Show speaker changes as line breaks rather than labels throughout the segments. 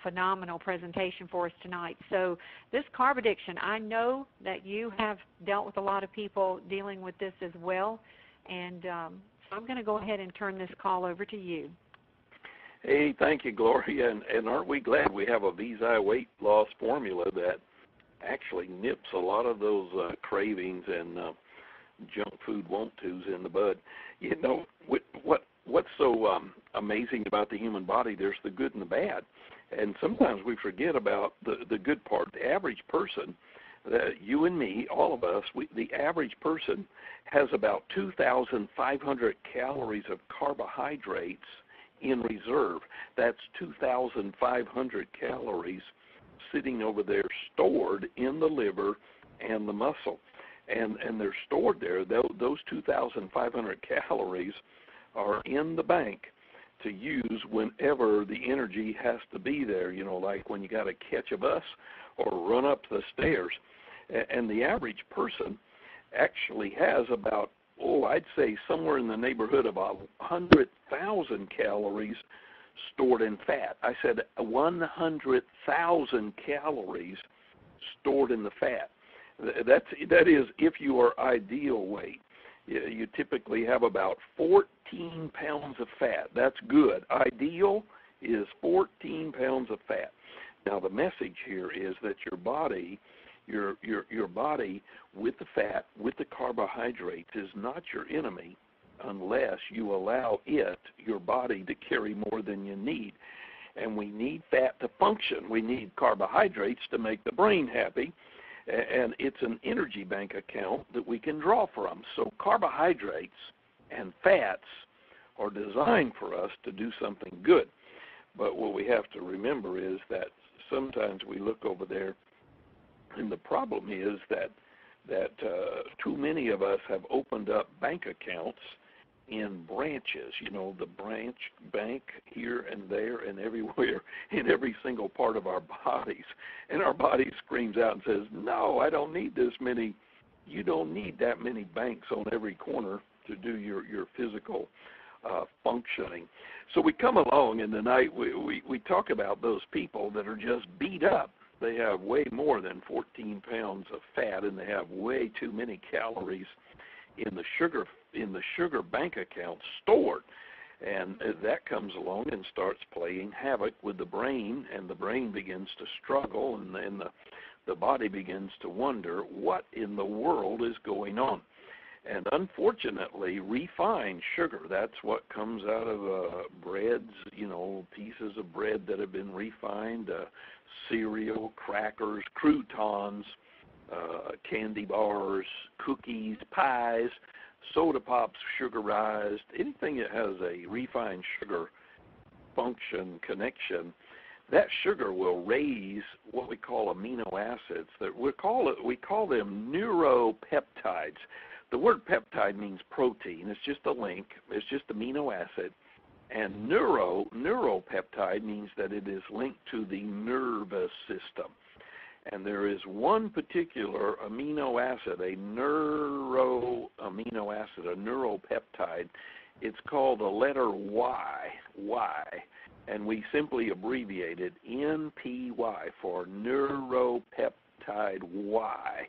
phenomenal presentation for us tonight. So this carb addiction, I know that you have dealt with a lot of people dealing with this as well, and so I'm going to go ahead and turn this call over to you.
Hey, thank you, Gloria, and aren't we glad we have a VZI weight loss formula that actually nips a lot of those cravings and junk food want-tos in the bud. You know, what's so amazing about the human body, there's the good and the bad. And sometimes we forget about the good part. The average person, you and me, all of us, the average person has about 2,500 calories of carbohydrates in reserve. That's 2,500 calories sitting over there stored in the liver and the muscle. And they're stored there. Those 2,500 calories are in the bank to use whenever the energy has to be there, you know, like when you got to catch a bus or run up the stairs. And the average person actually has about, I'd say somewhere in the neighborhood of 100,000 calories stored in fat. I said 100,000 calories stored in the fat. That is if you are ideal weight. You typically have about 14 pounds of fat. That's good. Ideal is 14 pounds of fat. Now the message here is that your body with the fat, with the carbohydrates, is not your enemy unless you allow your body to carry more than you need. And we need fat to function. We need carbohydrates to make the brain happy. And it's an energy bank account that we can draw from. So carbohydrates and fats are designed for us to do something good. But what we have to remember is that sometimes we look over there, and the problem is that too many of us have opened up bank accounts in branches, you know, the branch bank here and there and everywhere in every single part of our bodies. And our body screams out and says, no, I don't need this many. You don't need that many banks on every corner to do your physical functioning. So we come along, and tonight we talk about those people that are just beat up. They have way more than 14 pounds of fat, and they have way too many calories in the sugar bank account stored. And that comes along and starts playing havoc with the brain, and the brain begins to struggle, and then the body begins to wonder what in the world is going on. And unfortunately, refined sugar, that's what comes out of breads, you know, pieces of bread that have been refined, cereal, crackers, croutons, candy bars, cookies, pies, soda pops, sugarized, anything that has a refined sugar function connection, that sugar will raise what we call amino acids. That we call them neuropeptides. The word peptide means protein. It's just a link. It's just amino acid. And neuropeptide means that it is linked to the nervous system. And there is one particular amino acid, a amino acid, a neuropeptide. It's called the letter Y, and we simply abbreviate it NPY for neuropeptide Y.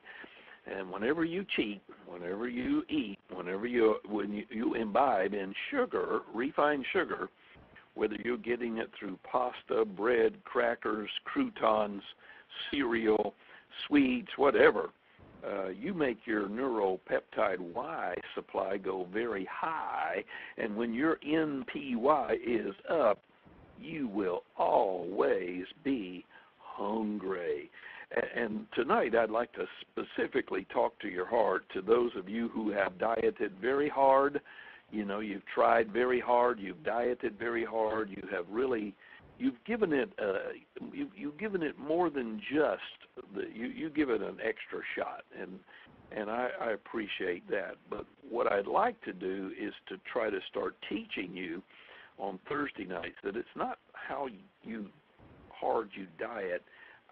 And whenever you cheat, whenever you eat, when you imbibe in sugar, refined sugar, whether you're getting it through pasta, bread, crackers, croutons, cereal, sweets, whatever, you make your neuropeptide Y supply go very high, and when your NPY is up, you will always be hungry. And tonight I'd like to specifically talk to your heart, to those of you who have dieted very hard. You know, you've tried very hard, you've dieted very hard, you've given it more than just you give it an extra shot, and I appreciate that. But what I'd like to do is to try to start teaching you on Thursday nights that it's not how hard you diet.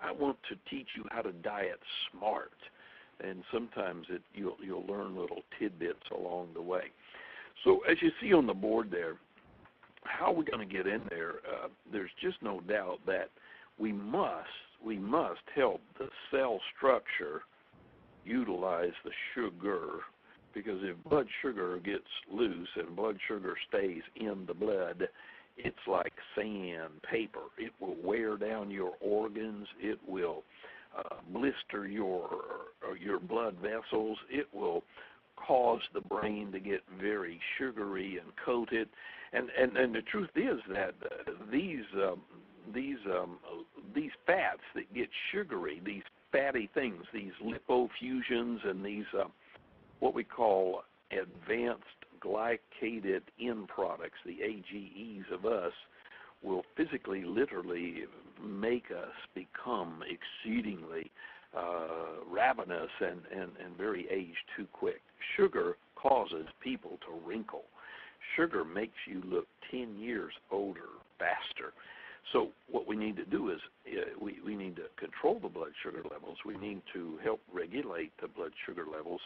I want to teach you how to diet smart, and sometimes you'll learn little tidbits along the way. So as you see on the board there, how are we going to get in there? There's just no doubt that we must help the cell structure utilize the sugar, because if blood sugar gets loose and blood sugar stays in the blood, it's like sandpaper. It will wear down your organs. It will blister your blood vessels. It will cause the brain to get very sugary and coated. And the truth is that these fats that get sugary, these fatty things, these lipofuscions and these what we call advanced glycated end products, the AGEs of us, will physically, literally make us become exceedingly ravenous and very age too quick. Sugar causes people to wrinkle. Sugar makes you look 10 years older faster. So what we need to do is we need to control the blood sugar levels. We need to help regulate the blood sugar levels,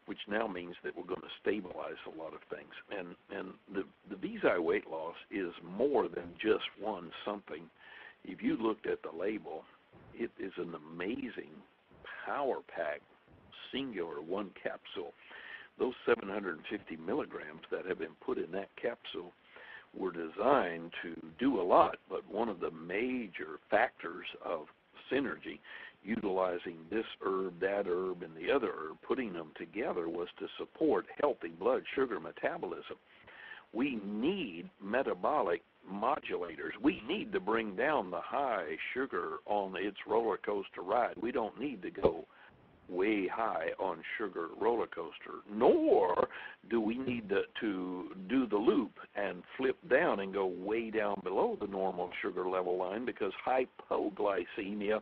which now means that we're going to stabilize a lot of things. And the VZI weight loss is more than just one something. If you looked at the label, it is an amazing, power-packed, singular one capsule. Those 750 milligrams that have been put in that capsule were designed to do a lot, but one of the major factors of synergy, utilizing this herb, that herb, and the other herb, putting them together, was to support healthy blood sugar metabolism. We need metabolic modulators. We need to bring down the high sugar on its roller coaster ride. We don't need to go way high on sugar roller coaster, nor do we need to do the loop and flip down and go way down below the normal sugar level line, because hypoglycemia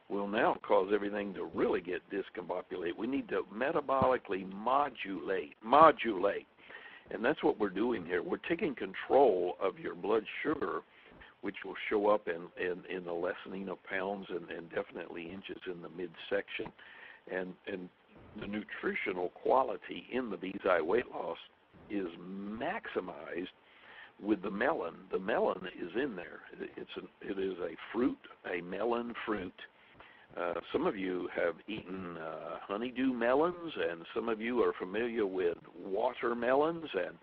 will now cause everything to really get discombobulated. We need to metabolically modulate. And that's what we're doing here. We're taking control of your blood sugar, which will show up in the lessening of pounds and definitely inches in the midsection. And the nutritional quality in the VZI weight loss is maximized with the melon. The melon is in there. It is a fruit, a melon fruit. Some of you have eaten honeydew melons, and some of you are familiar with watermelons. And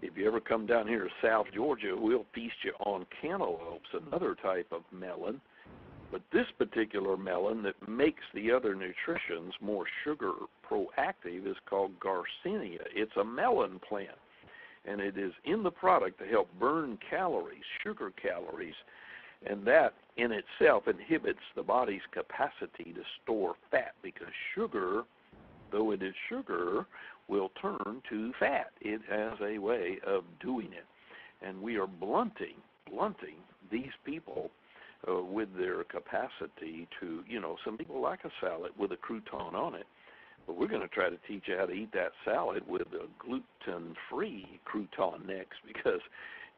if you ever come down here to South Georgia, we'll feast you on cantaloupes, another type of melon. But this particular melon that makes the other nutritions more sugar proactive is called Garcinia. It's a melon plant, and it is in the product to help burn calories, sugar calories, and that in itself inhibits the body's capacity to store fat, because sugar, though it is sugar, will turn to fat. It has a way of doing it, and we are blunting these people with their capacity to, some people like a salad with a crouton on it, but we're going to try to teach you how to eat that salad with a gluten-free crouton next, because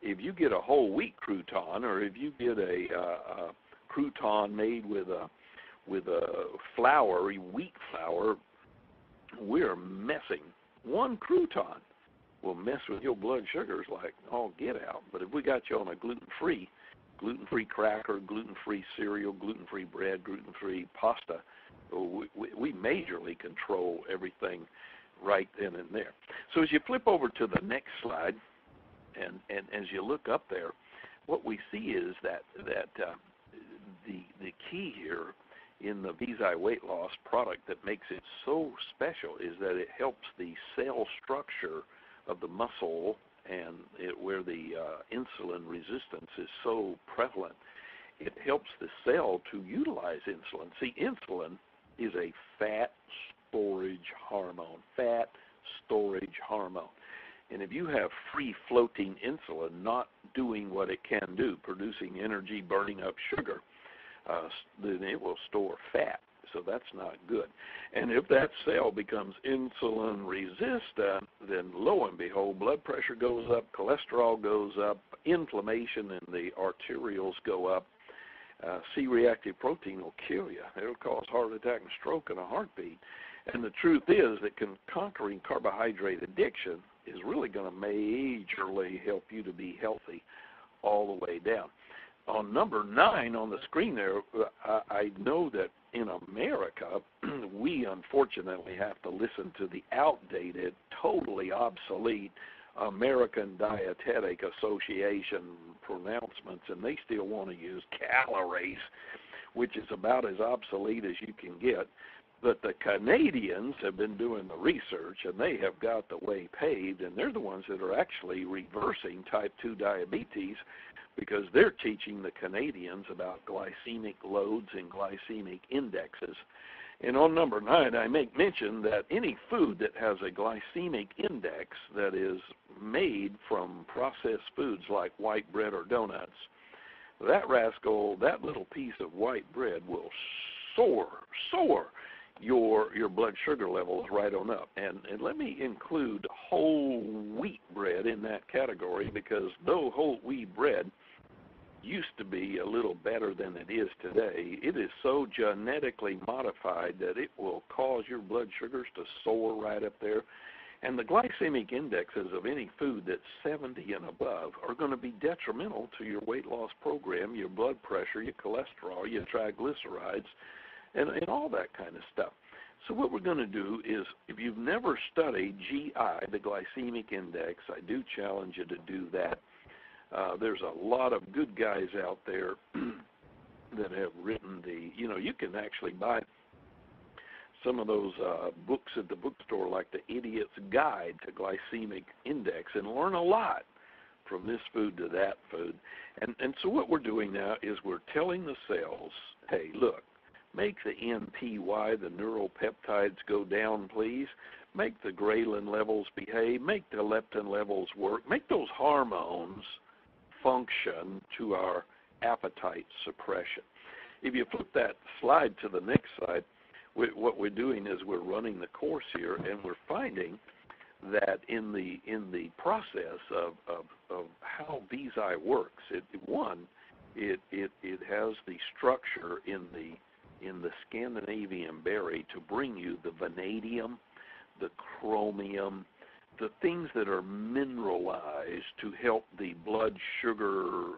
if you get a whole wheat crouton, or if you get a crouton made with a floury wheat flour, we're messing. One crouton will mess with your blood sugars like all get out. But if we got you on a gluten-free cracker, gluten-free cereal, gluten-free bread, gluten-free pasta, we majorly control everything right then and there. So as you flip over to the next slide, and as you look up there, what we see is that the key here in the VZI weight loss product that makes it so special is that it helps the cell structure of the muscle, and where the insulin resistance is so prevalent, it helps the cell to utilize insulin. See, insulin is a fat storage hormone. And if you have free-floating insulin not doing what it can do, producing energy, burning up sugar, then it will store fat. So that's not good. And if that cell becomes insulin resistant, then lo and behold, blood pressure goes up, cholesterol goes up, inflammation in the arterioles go up. C-reactive protein will kill you. It'll cause heart attack and stroke in a heartbeat. And the truth is that conquering carbohydrate addiction is really going to majorly help you to be healthy all the way down. On number 9 on the screen there, I know that in America, we unfortunately have to listen to the outdated, totally obsolete American Dietetic Association pronouncements, and they still want to use calories, which is about as obsolete as you can get. But the Canadians have been doing the research, and they have got the way paved, and they're the ones that are actually reversing type 2 diabetes, because they're teaching the Canadians about glycemic loads and glycemic indexes. And on number 9, I make mention that any food that has a glycemic index that is made from processed foods like white bread or donuts, that rascal, that little piece of white bread will soar your blood sugar levels right on up. And let me include whole wheat bread in that category, because though whole wheat bread used to be a little better than it is today, it is so genetically modified that it will cause your blood sugars to soar right up there. And the glycemic indexes of any food that's 70 and above are going to be detrimental to your weight loss program, your blood pressure, your cholesterol, your triglycerides, and all that kind of stuff. So what we're going to do is, if you've never studied GI, the glycemic index, I do challenge you to do that. There's a lot of good guys out there that have written you can actually buy some of those books at the bookstore, like The Idiot's Guide to Glycemic Index, and learn a lot from this food to that food. And so what we're doing now is we're telling the cells, hey, look, make the NPY, the neuropeptides, go down, please. Make the ghrelin levels behave. Make the leptin levels work. Make those hormones function to our appetite suppression. If you flip that slide to the next slide, what we're doing is we're running the course here, and we're finding that in the process of how VZI works, it has the structure in the Scandinavian berry to bring you the vanadium, the chromium, the things that are mineralized to help the blood sugar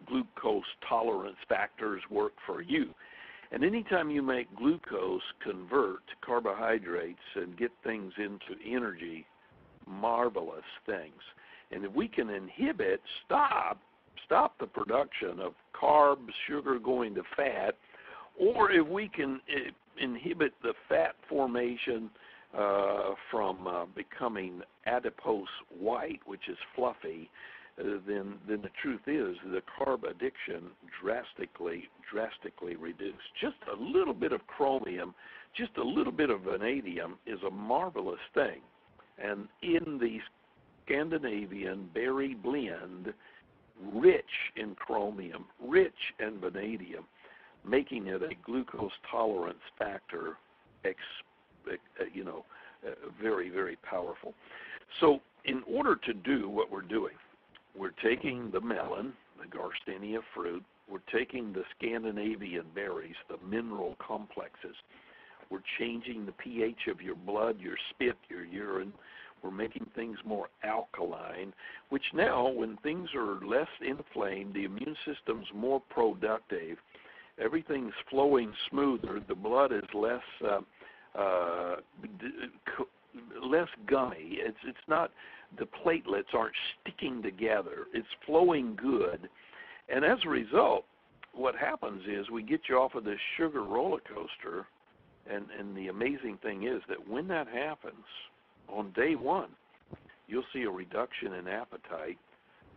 glucose tolerance factors work for you. And anytime you make glucose convert to carbohydrates and get things into energy, marvelous things. And if we can inhibit, stop the production of carbs, sugar going to fat, or if we can inhibit the fat formation from becoming adipose white, which is fluffy, then the truth is the carb addiction drastically reduced. Just a little bit of chromium, just a little bit of vanadium is a marvelous thing. And in the Scandinavian berry blend, rich in chromium, rich in vanadium, making it a glucose tolerance factor, very, very powerful. So in order to do what we're doing, we're taking the melon, the Garcinia fruit, we're taking the Scandinavian berries, the mineral complexes, we're changing the pH of your blood, your spit, your urine, we're making things more alkaline, which now, when things are less inflamed, the immune system's more productive, everything's flowing smoother, the blood is less gummy. It's not, the platelets aren't sticking together. It's flowing good. And as a result, what happens is we get you off of this sugar roller coaster, and the amazing thing is that when that happens, on day one, you'll see a reduction in appetite.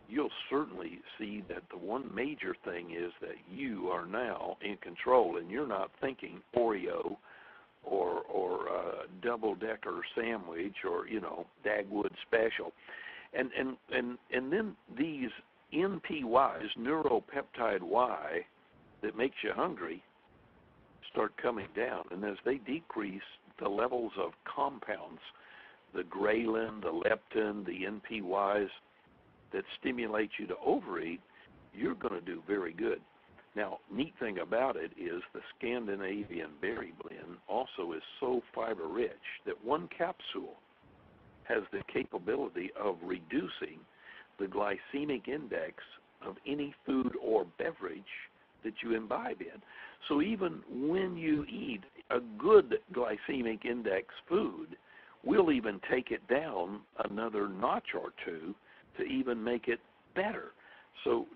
You'll certainly see that the one major thing is that you are now in control, and you're not thinking Oreo or double-decker sandwich or, Dagwood special. And then these NPYs, neuropeptide Y, that makes you hungry, start coming down. And as they decrease the levels of compounds, the ghrelin, the leptin, the NPYs that stimulate you to overeat, you're going to do very good. Now, neat thing about it is the Scandinavian berry blend also is so fiber-rich that one capsule has the capability of reducing the glycemic index of any food or beverage that you imbibe in. So even when you eat a good glycemic index food, we'll even take it down another notch or two to even make it better. So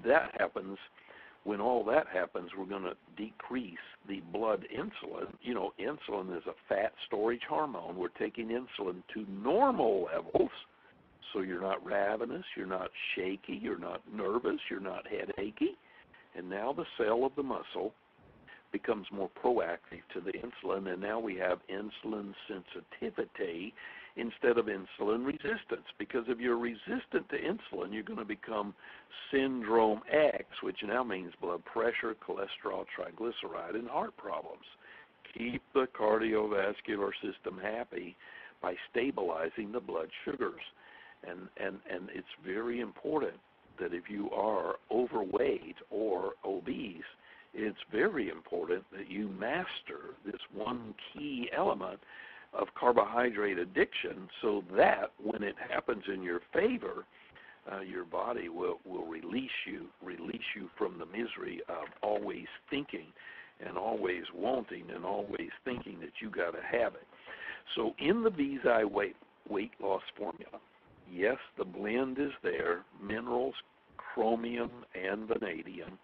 that happens. When all that happens, we're going to decrease the blood insulin. You know, insulin is a fat storage hormone. We're taking insulin to normal levels, so you're not ravenous, you're not shaky, you're not nervous, you're not headachy. And now the cell of the muscle becomes more proactive to the insulin, and now we have insulin sensitivity instead of insulin resistance. Because if you're resistant to insulin, you're going to become syndrome X, which now means blood pressure, cholesterol, triglyceride, and heart problems. Keep the cardiovascular system happy by stabilizing the blood sugars. And it's very important that if you are overweight or obese, it's very important that you master this one key element of carbohydrate addiction, so that when it happens in your favor, your body will release you from the misery of always thinking and always wanting and always thinking that you got to have it. So in the VZI weight loss formula, yes, the blend is there, minerals, chromium, and vanadium,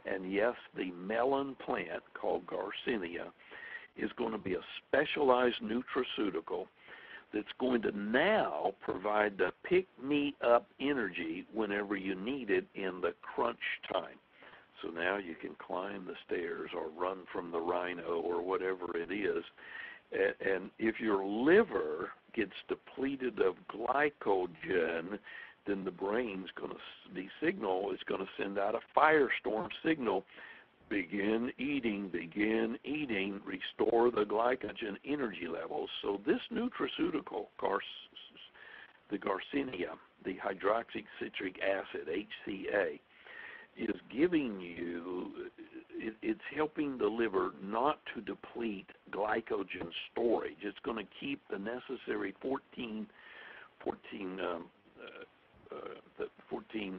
and yes, the melon plant called Garcinia is going to be a specialized nutraceutical that's going to now provide the pick-me-up energy whenever you need it in the crunch time. So now you can climb the stairs or run from the rhino or whatever it is. And if your liver gets depleted of glycogen, then the brain's going to going to send out a firestorm signal. Begin eating, restore the glycogen energy levels. So this nutraceutical, the Garcinia, the hydroxycitric acid, HCA, is giving you, it's helping the liver not to deplete glycogen storage. It's going to keep the necessary 14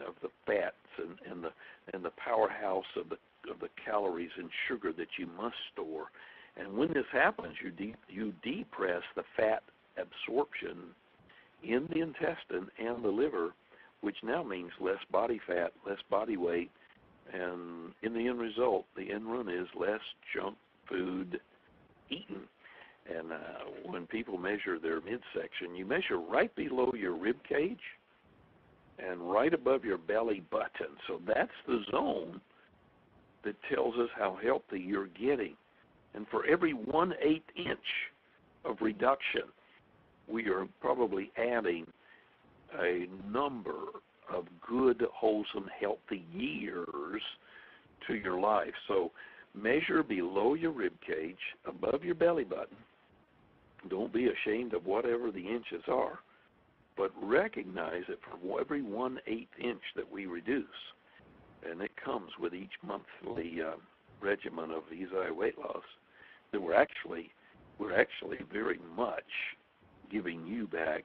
of the fats and the powerhouse of the calories and sugar that you must store. And when this happens, you depress the fat absorption in the intestine and the liver, which now means less body fat, less body weight, and in the end result, the end run is less junk food eaten. And when people measure their midsection, you measure right below your rib cage and right above your belly button. So that's the zone that tells us how healthy you're getting. And for every 1/8 inch of reduction, we are probably adding a number of good, wholesome, healthy years to your life. So measure below your rib cage, above your belly button. Don't be ashamed of whatever the inches are, but recognize that for every 1/8 inch that we reduce, and it comes with each monthly regimen of VZI weight loss, that we're actually very much giving you back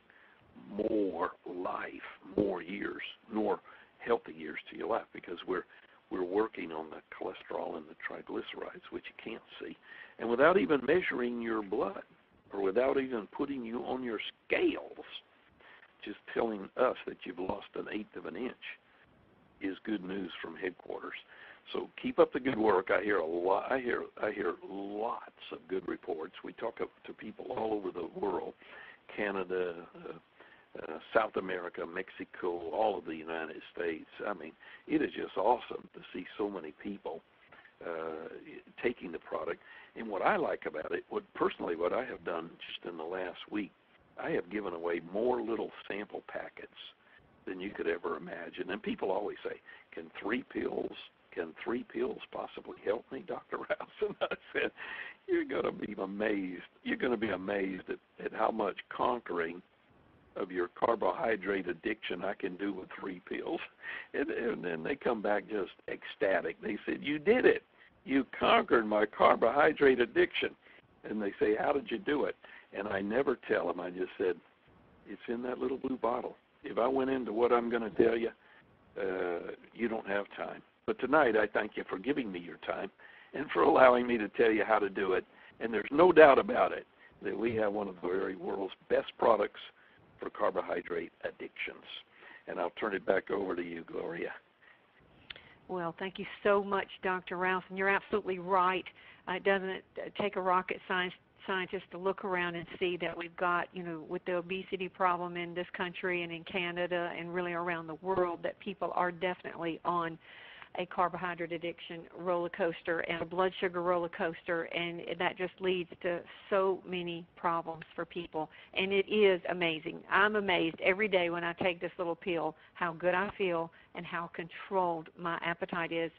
more life, more years, more healthy years to your life, because we're working on the cholesterol and the triglycerides, which you can't see, and without even measuring your blood, or without even putting you on your scales, just telling us that you've lost 1/8 of an inch is good news from headquarters. So keep up the good work. I hear lots of good reports. We talk to people all over the world, Canada, South America, Mexico, all of the United States. I mean, it is just awesome to see so many people taking the product. And what I like about it, what I have done just in the last week, I have given away more little sample packets than you could ever imagine. And people always say, can three pills possibly help me, Dr. Rouse? And I said, you're going to be amazed. You're going to be amazed at how much conquering of your carbohydrate addiction I can do with 3 pills. And then they come back just ecstatic. They said, you did it. You conquered my carbohydrate addiction. And they say, how did you do it? And I never tell them. I just said, It's in that little blue bottle. If I went into what I'm going to tell you, you don't have time. But tonight, I thank you for giving me your time and for allowing me to tell you how to do it. And there's no doubt about it that we have one of the very world's best products for carbohydrate addictions. And I'll turn it back over to you, Gloria.
Well, thank you so much, Dr. Rouse, and you're absolutely right. It doesn't take a rocket scientist to look around and see that we've got, with the obesity problem in this country and in Canada and really around the world, that people are definitely on a carbohydrate addiction roller coaster and a blood sugar roller coaster, and that just leads to so many problems for people. And it is amazing. I'm amazed every day when I take this little pill how good I feel and how controlled my appetite is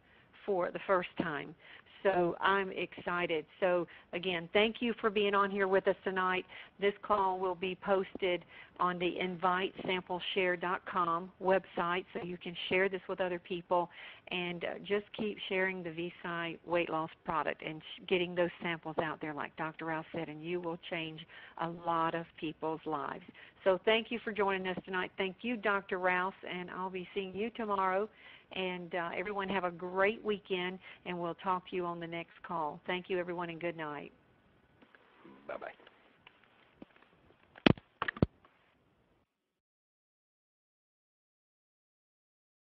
for the first time. So I'm excited. So, again, thank you for being on here with us tonight. This call will be posted on the invitesampleshare.com website, so you can share this with other people, and just keep sharing the VSI weight loss product and getting those samples out there like Dr. Rouse said, and you will change a lot of people's lives. So thank you for joining us tonight. Thank you, Dr. Rouse, and I'll be seeing you tomorrow. And everyone have a great weekend, and we'll talk to you on the next call. Thank you, everyone, and good night.
Bye-bye.